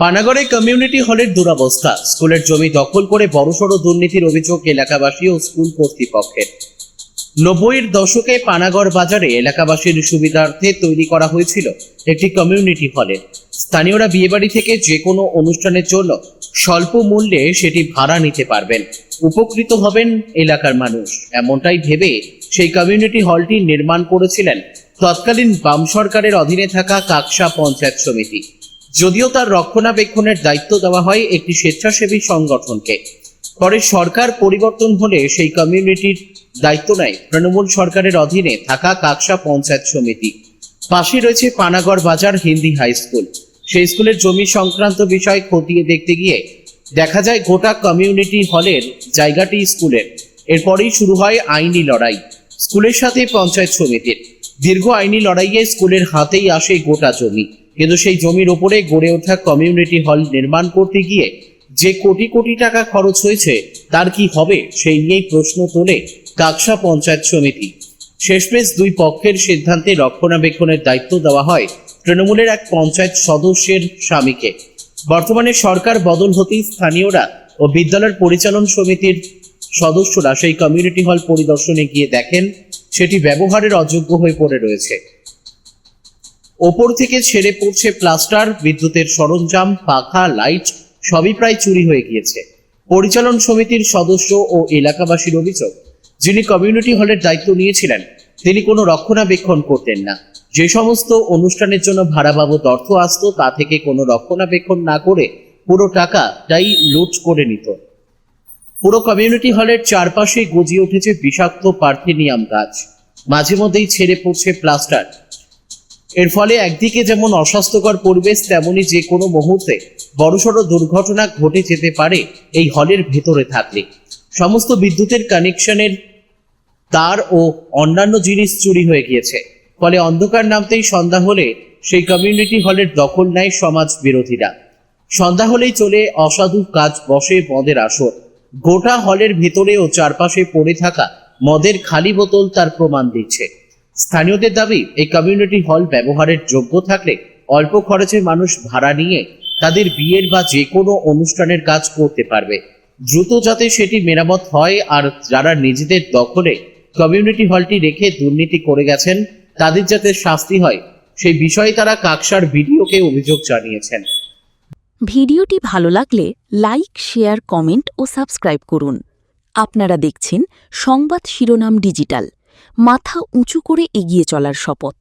পানাগড়ে community হলের দুরবস্থা। স্কুলের জমি দখল করে বড়সড় দুর্নীতির অভিযোগ এলাকাবাসী ও স্কুল কর্তৃপক্ষের। 90-এর দশকে পানাগড় বাজারে এলাকাবাসীর সুবিধার্থে তৈরি করা হয়েছিল একটি কমিউনিটি হলে। স্থানীয়রা বিয়েবাড়ি থেকে যে কোনো অনুষ্ঠানের জন্য স্বল্প মূল্যে সেটি ভাড়া নিতে পারবেন, উপকৃত হবেন এলাকার মানুষ। এমনটাই ভেবে সেই কমিউনিটি হলটি নির্মাণ করেছিলেন তৎকালীন বাম সরকারের অধীনে থাকা কাকসা পঞ্চায়েত সমিতি। যদিও তার রক্ষণাবেক্ষণের দায়িত্ব দেওয়া হয় একটি স্বেচ্ছাসেবী সংগঠনকে। পরে সরকার পরিবর্তন হলে সেই কমিউনিটির দায়িত্ব নেয় তৃণমূল সরকারের অধীনে থাকা কাকসা পঞ্চায়েত সমিতি। পাশে রয়েছে পানাগড় বাজার হিন্দি হাই স্কুল। সেই স্কুলের জমি সংক্রান্ত বিষয় খতিয়ে দেখতে গিয়ে দেখা যায় গোটা কমিউনিটি হলের জায়গাটি স্কুলের। এরপরেই শুরু হয় আইনি লড়াই স্কুলের সাথে পঞ্চায়েত সমিতির। দীর্ঘ আইনি লড়াইয়ে স্কুলের হাতেই আসে গোটা জমি, কিন্তু সেই জমির উপরে গড়ে ওঠা কমিউনিটি হল নির্মাণ করতে গিয়ে যে কোটি কোটি টাকা খরচ হয়েছে তার কি হবে সেই নিয়েই প্রশ্ন তোলে কাকসা পঞ্চায়েত সমিতি। শেষমেশ দুই পক্ষের সিদ্ধান্তে রক্ষণাবেক্ষণের দায়িত্ব দেওয়া হয় তৃণমূলের এক পঞ্চায়েত সদস্যের স্বামীকে। বর্তমানে সরকার বদল হতেই স্থানীয়রা ও বিদ্যালয়ের পরিচালন সমিতির সদস্যরা সেই কমিউনিটি হল পরিদর্শনে গিয়ে দেখেন সেটি ব্যবহারের অযোগ্য হয়ে পড়ে রয়েছে। ওপর থেকে ছেড়ে পড়ছে প্লাস্টার, বিদ্যুতের সরঞ্জাম, পাখা, লাইট সবই প্রায় চুরি হয়ে গিয়েছে। পরিচালন সমিতির সদস্য ও এলাকাবাসীর অভিযোগ, যিনি কমিউনিটি হলের দায়িত্ব নিয়েছিলেন তিনি কোনো রক্ষণাবেক্ষণ করতেন না। যে সমস্ত অনুষ্ঠানের জন্য ভাড়া বাবদ অর্থ আসতো তা থেকে কোনো রক্ষণাবেক্ষণ না করে পুরো টাকাটাই লুট করে নিত। পুরো কমিউনিটি হলের চারপাশে গজিয়ে উঠেছে বিষাক্ত পার্থেনিয়াম গাছ, মাঝে মধ্যেই ছেড়ে পড়ছে প্লাস্টার। এর ফলে একদিকে যেমন অস্বাস্থ্যকর পরিবেশ, তেমনি যে কোনো মুহূর্তে বড়সড় দুর্ঘটনা ঘটে যেতে পারে এই হলের ভেতরে থাকলে। সমস্ত বিদ্যুতের কানেকশনের তার ও অন্যান্য জিনিস চুরি হয়ে গিয়েছে। ফলে অন্ধকার নামতেই সন্ধ্যা হলে সেই কমিউনিটি হলের দখল নেয় সমাজ বিরোধীরা। সন্ধ্যা হলেই চলে অসাধু কাজ, বসে মদের আসর। গোটা হলের ভেতরে ও চারপাশে পড়ে থাকা মদের খালি বোতল তার প্রমাণ দিচ্ছে। স্থানীয়দের দাবি, এই কমিউনিটি হল ব্যবহারের যোগ্য থাকলে অল্প খরচে মানুষ ভাড়া নিয়ে তাদের বিয়ের বা যে কোনো অনুষ্ঠানের কাজ করতে পারবে, দ্রুত যাতে সেটি মেরামত হয়। আর যারা নিজেদের দখলে কমিউনিটি হলটি রেখে দুর্নীতি করে গেছেন তাদের যাতে শাস্তি হয় সেই বিষয়ে তারা কাকসার ভিডিওকে অভিযোগ জানিয়েছেন। ভিডিওটি ভালো লাগলে লাইক, শেয়ার, কমেন্ট ও সাবস্ক্রাইব করুন। আপনারা দেখছেন সংবাদ শিরোনাম ডিজিটাল, মাথা উঁচু করে এগিয়ে চলার শপথ।